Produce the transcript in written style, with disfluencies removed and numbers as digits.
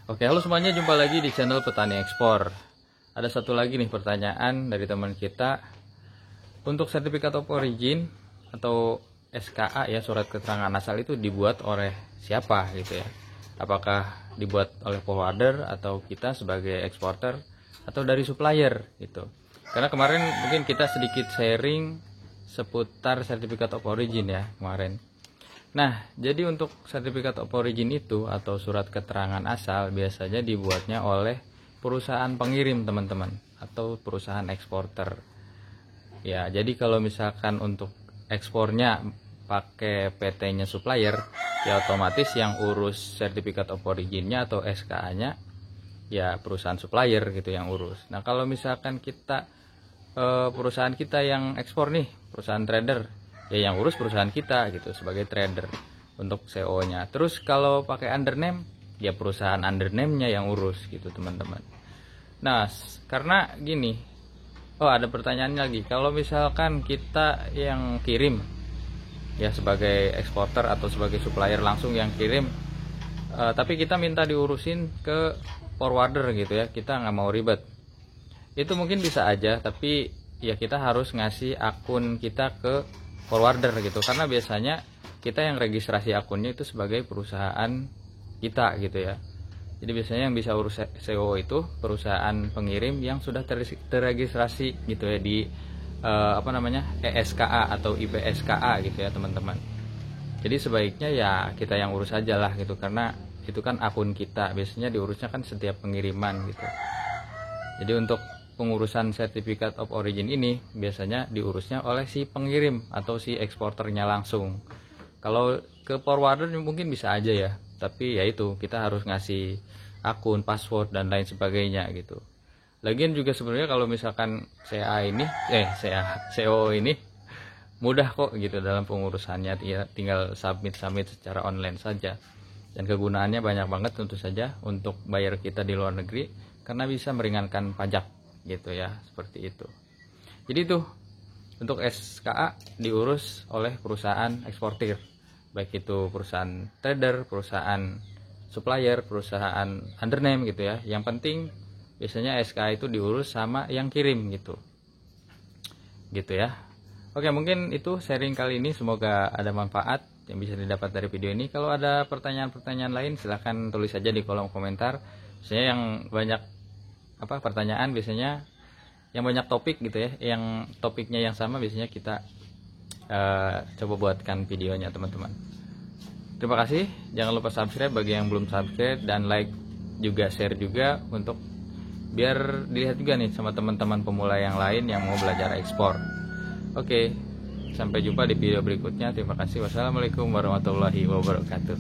Oke, halo semuanya, jumpa lagi di channel Petani Ekspor. Ada satu lagi nih pertanyaan dari teman kita. Untuk sertifikat of origin atau SKA ya, surat keterangan asal itu dibuat oleh siapa gitu ya? Apakah dibuat oleh forwarder atau kita sebagai eksporter atau dari supplier gitu? Karena kemarin mungkin kita sedikit sharing seputar sertifikat of origin ya kemarin. Nah, jadi untuk sertifikat of origin itu atau surat keterangan asal biasanya dibuatnya oleh perusahaan pengirim teman-teman atau perusahaan eksporter. Ya, jadi kalau misalkan untuk ekspornya pakai PT-nya supplier, ya otomatis yang urus sertifikat of origin-nya atau SKA-nya ya perusahaan supplier gitu yang urus. Nah, kalau misalkan kita perusahaan kita yang ekspor nih, perusahaan trader, ya yang urus perusahaan kita gitu sebagai trader untuk CO-nya. Terus kalau pakai undername, ya perusahaan undername-nya yang urus gitu teman-teman. Nah, karena gini, ada pertanyaan lagi. Kalau misalkan kita yang kirim ya sebagai eksporter atau sebagai supplier langsung yang kirim, tapi kita minta diurusin ke forwarder gitu ya, kita nggak mau ribet. Itu mungkin bisa aja, tapi ya kita harus ngasih akun kita ke forwarder gitu, karena biasanya kita yang registrasi akunnya itu sebagai perusahaan kita gitu ya. Jadi biasanya yang bisa urus CO itu perusahaan pengirim yang sudah terregistrasi gitu ya di ESKA atau IPSKA gitu ya teman-teman. Jadi sebaiknya ya kita yang urus aja lah gitu, karena itu kan akun kita, biasanya diurusnya kan setiap pengiriman gitu. Jadi untuk pengurusan sertifikat of origin ini biasanya diurusnya oleh si pengirim atau si eksporternya langsung. Kalau ke forwarder mungkin bisa aja ya, tapi ya itu kita harus ngasih akun, password dan lain sebagainya gitu. Lagian juga sebenarnya kalau misalkan CO ini mudah kok gitu dalam pengurusannya, tinggal submit secara online saja. Dan kegunaannya banyak banget tentu saja untuk buyer kita di luar negeri, karena bisa meringankan pajak gitu ya, seperti itu. Jadi tuh untuk SKA diurus oleh perusahaan eksportir, baik itu perusahaan trader, perusahaan supplier, perusahaan undername gitu ya. Yang penting biasanya SKA itu diurus sama yang kirim gitu ya. Oke, mungkin itu sharing kali ini, semoga ada manfaat yang bisa didapat dari video ini. Kalau ada pertanyaan-pertanyaan lain silahkan tulis saja di kolom komentar. Biasanya yang banyak pertanyaan, biasanya yang banyak topik gitu ya, yang topiknya yang sama, biasanya kita coba buatkan videonya teman-teman. Terima kasih, jangan lupa subscribe bagi yang belum subscribe, dan like juga, share juga, untuk biar dilihat juga nih sama teman-teman pemula yang lain yang mau belajar ekspor. Oke, sampai jumpa di video berikutnya. Terima kasih, wassalamualaikum warahmatullahi wabarakatuh.